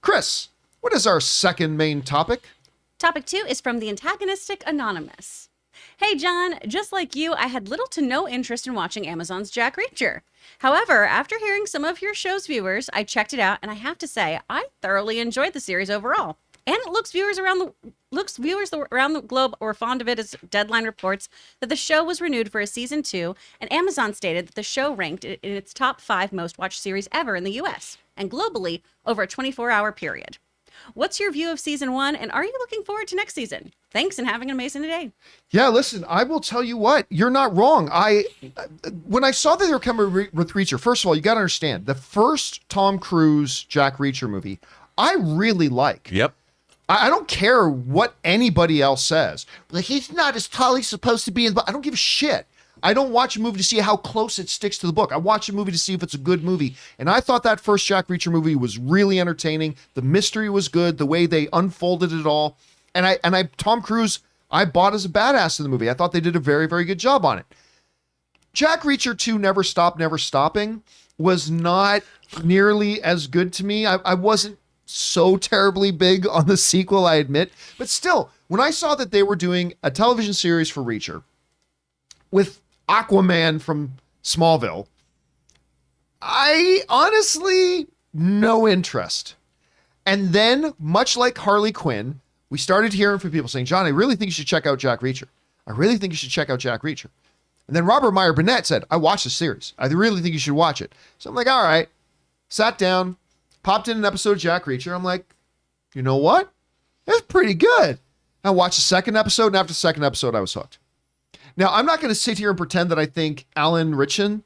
Chris, what is our second main topic? Topic 2 is from the antagonistic Anonymous. Hey, John, just like you, I had little to no interest in watching Amazon's Jack Reacher. However, after hearing some of your show's viewers, I checked it out, and I have to say, I thoroughly enjoyed the series overall. And it looks viewers around the globe were fond of it, as Deadline reports that the show was renewed for a season 2, and Amazon stated that the show ranked in its top 5 most watched series ever in the US, and globally over a 24-hour period. What's your view of season 1, and are you looking forward to next season? Thanks, and having an amazing day. Yeah, listen, I will tell you what, you're not wrong. When I saw that they were coming with Reacher, first of all, you got to understand, the first Tom Cruise Jack Reacher movie, I really like. Yep. I don't care what anybody else says. Like, he's not as tall he's supposed to be. I don't give a shit. I don't watch a movie to see how close it sticks to the book. I watch a movie to see if it's a good movie. And I thought that first Jack Reacher movie was really entertaining. The mystery was good. The way they unfolded it all. And Tom Cruise, I bought as a badass in the movie. I thought they did a very, very good job on it. Jack Reacher 2, Never Stop, Never Stopping was not nearly as good to me. I wasn't so terribly big on the sequel, I admit. But still, when I saw that they were doing a television series for Reacher with Aquaman from Smallville, I honestly, no interest. And then, much like Harley Quinn, we started hearing from people saying, John, I really think you should check out Jack Reacher. I really think you should check out Jack Reacher. And then Robert Meyer Burnett said, I watched the series. I really think you should watch it. So I'm like, all right. Sat down, popped in an episode of Jack Reacher. I'm like, you know what? It's pretty good. I watched the second episode, and after the second episode, I was hooked. Now, I'm not going to sit here and pretend that I think Alan Ritchson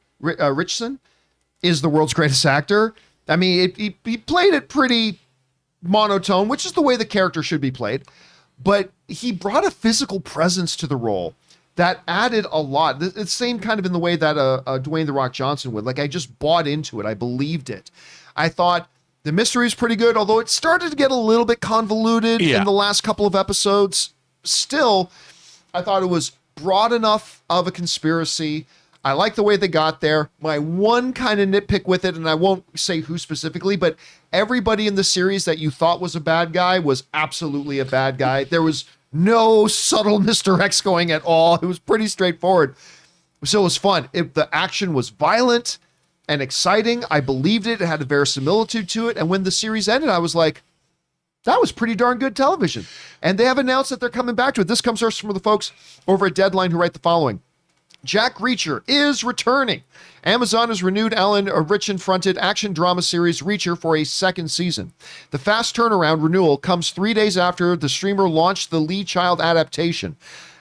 is the world's greatest actor. I mean, he played it pretty monotone, which is the way the character should be played. But he brought a physical presence to the role that added a lot. It's the same kind of in the way that Dwayne "The Rock" Johnson would. Like, I just bought into it. I believed it. I thought the mystery is pretty good, although it started to get a little bit convoluted in the last couple of episodes. Still, I thought it was broad enough of a conspiracy. I like the way they got there. My one kind of nitpick with it, and I won't say who specifically, but everybody in the series that you thought was a bad guy was absolutely a bad guy. There was no subtle misdirects going at all. It was pretty straightforward. So it was fun. The action was violent and exciting. I believed it. It had a verisimilitude to it. And when the series ended, I was like, that was pretty darn good television. And they have announced that they're coming back to it. This comes first from the folks over at Deadline who write the following. Jack Reacher is returning. Amazon has renewed Alan Ritchson-fronted action drama series Reacher for a second season. The fast turnaround renewal comes 3 days after the streamer launched the Lee Child adaptation.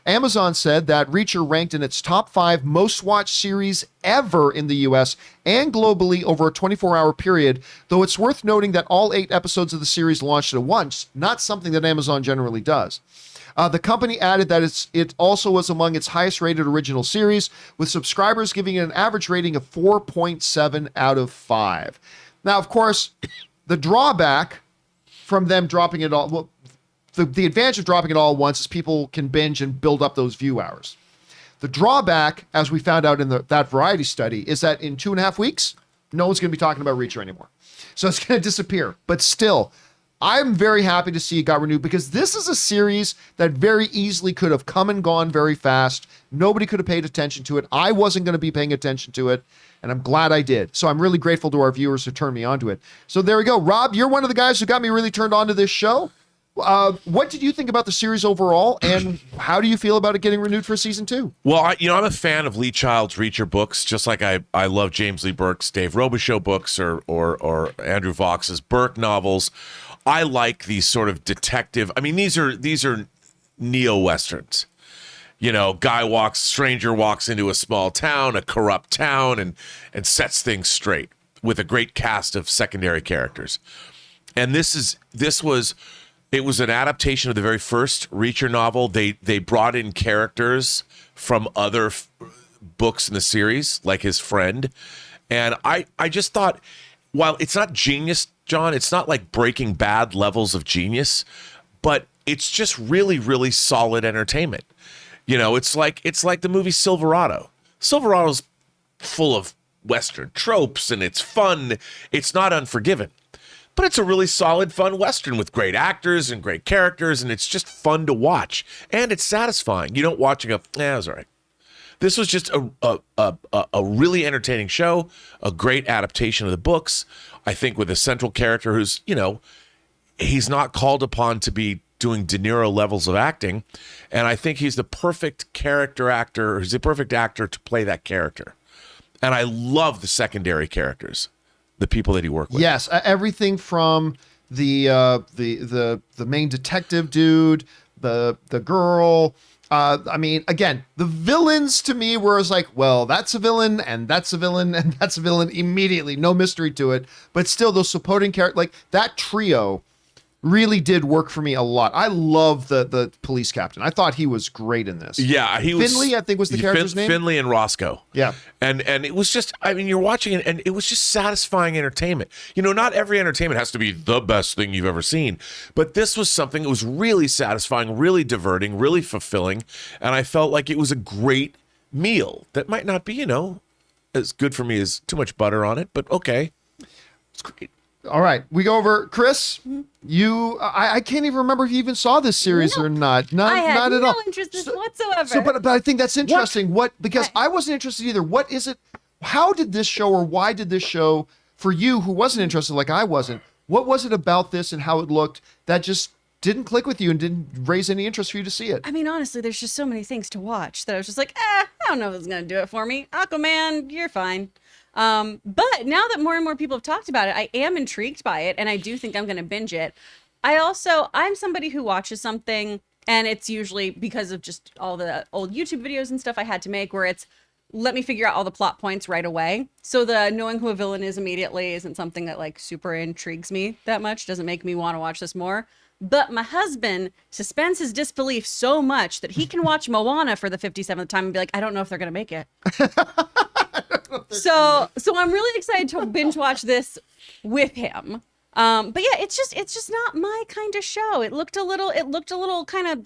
Amazon said that Reacher ranked in its top 5 most watched series ever in the US and globally over a 24-hour period, though it's worth noting that all 8 episodes of the series launched at once, not something that Amazon generally does. The company added that it also was among its highest rated original series, with subscribers giving it an average rating of 4.7 out of 5. Now, of course, the drawback from them dropping it all, well, the advantage of dropping it all at once is people can binge and build up those view hours. The drawback, as we found out in that Variety study, is that in 2.5 weeks, no one's going to be talking about Reacher anymore. So it's going to disappear. But still, I'm very happy to see it got renewed because this is a series that very easily could have come and gone very fast. Nobody could have paid attention to it. I wasn't going to be paying attention to it, and I'm glad I did. So I'm really grateful to our viewers who turned me on to it. So there we go. Rob, you're one of the guys who got me really turned on to this show. What did you think about the series overall, and how do you feel about it getting renewed for season 2? Well, I'm a fan of Lee Child's Reacher books, just like I love James Lee Burke's Dave Robichaux books or Andrew Vox's Burke novels. I like these sort of detective. I mean, these are neo-westerns. You know, stranger walks into a small town, a corrupt town, and sets things straight with a great cast of secondary characters. And it was an adaptation of the very first Reacher novel. They brought in characters from other books in the series, like his friend. And I just thought, while it's not genius, John, it's not like Breaking Bad levels of genius, but it's just really, really solid entertainment. You know, it's like the movie Silverado. Silverado's full of Western tropes and it's fun. It's not Unforgiven. but it's a really solid, fun Western with great actors and great characters, and it's just fun to watch. And it's satisfying. You don't watch and go, it was all right. This was just a really entertaining show, a great adaptation of the books. I think with a central character who's, he's not called upon to be doing De Niro levels of acting. And I think he's the perfect character actor. He's the perfect actor to play that character. And I love the secondary characters, the people that he worked with. Yes, everything from the main detective dude, the girl. I mean, again, the villains to me were like, well, that's a villain, and that's a villain, and that's a villain immediately. No mystery to it. But still, those supporting characters, like that trio, really did work for me a lot. I love the police captain. I thought he was great in this. Yeah, he was. Finley, I think was the character's name. Finley and Roscoe. Yeah. And it was just, I mean, you're watching it and it was just satisfying entertainment. Not every entertainment has to be the best thing you've ever seen, but this was something that was really satisfying, really diverting, really fulfilling. And I felt like it was a great meal that might not be, as good for me as too much butter on it, but okay. It's great. All right, we go over Chris. You, I can't even remember if you even saw this series or not. I had not at no all. interest in this whatsoever. So, but I think that's interesting. Because I wasn't interested either. What is it? How did this show, or why did this show for you, who wasn't interested like I wasn't? What was it about this and how it looked that just didn't click with you and didn't raise any interest for you to see it? I mean, honestly, there's just so many things to watch that I was just like, I don't know if it's gonna do it for me. Aquaman, you're fine. But now that more and more people have talked about it, I am intrigued by it, and I do think I'm going to binge it. I'm somebody who watches something, and it's usually because of just all the old YouTube videos and stuff I had to make, where it's, let me figure out all the plot points right away. So the knowing who a villain is immediately isn't something that like super intrigues me that much, doesn't make me want to watch this more. But my husband suspends his disbelief so much that he can watch Moana for the 57th time and be like, I don't know if they're going to make it. So I'm really excited to binge watch this with him. But yeah, it's just not my kind of show. It looked a little kind of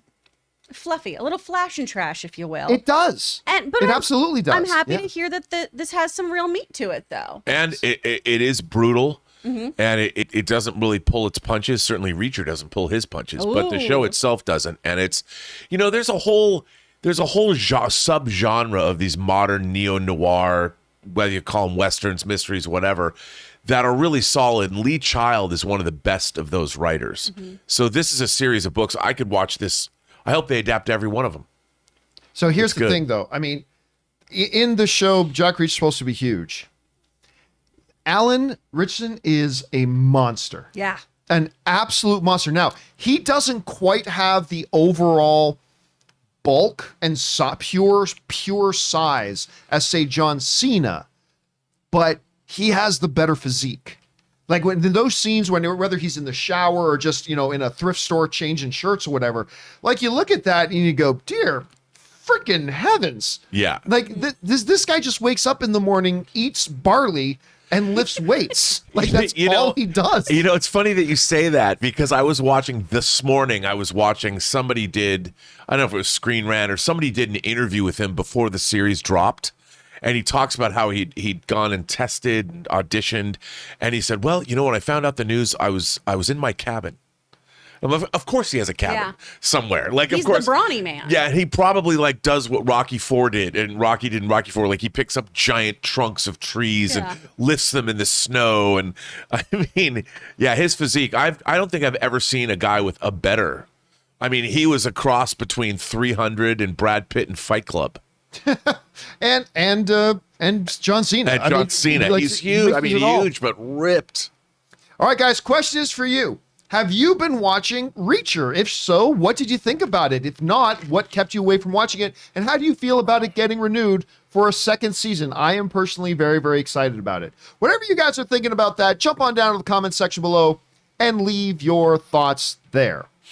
fluffy, a little flash and trash, if you will. It does. But it absolutely does. I'm happy to hear that this has some real meat to it, though. And it is brutal. And it doesn't really pull its punches. Certainly Reacher doesn't pull his punches, but the show itself doesn't. And it's, there's a whole sub-genre of these modern neo-noir, whether you call them westerns, mysteries, whatever, that are really solid. And Lee Child is one of the best of those writers. So this is a series of books. I could watch this. I hope they adapt every one of them. So here's the thing, though. I mean, in the show, Jack Reacher's supposed to be huge. Alan Richardson is a monster. Yeah. An absolute monster. Now, he doesn't quite have the overall bulk and pure size as, say, John Cena, but he has the better physique. Like when in those scenes, whether he's in the shower or just, in a thrift store changing shirts or whatever, like you look at that and you go, dear freaking heavens. Yeah. Like this guy just wakes up in the morning, eats barley, and lifts weights. Like that's all he does. It's funny that you say that, because I was watching this morning, somebody did, I don't know if it was Screen Rant or somebody did an interview with him before the series dropped. And he talks about how he'd gone and tested and auditioned. And he said, well, when I found out the news, I was in my cabin. Of course he has a cabin somewhere. Like, he's of course, the brawny man. Yeah, he probably does what Rocky IV did, and Rocky did in Rocky IV. Like, he picks up giant trunks of trees and lifts them in the snow. And I mean, his physique. I don't think I've ever seen a guy with a better. I mean, he was a cross between 300 and Brad Pitt in Fight Club. and John Cena. And John Cena. He's huge. I mean, huge, but ripped. All right, guys, question is for you. Have you been watching Reacher? If so, what did you think about it? If not, what kept you away from watching it? And how do you feel about it getting renewed for a second season? I am personally very, very excited about it. Whatever you guys are thinking about that, jump on down to the comments section below and leave your thoughts there.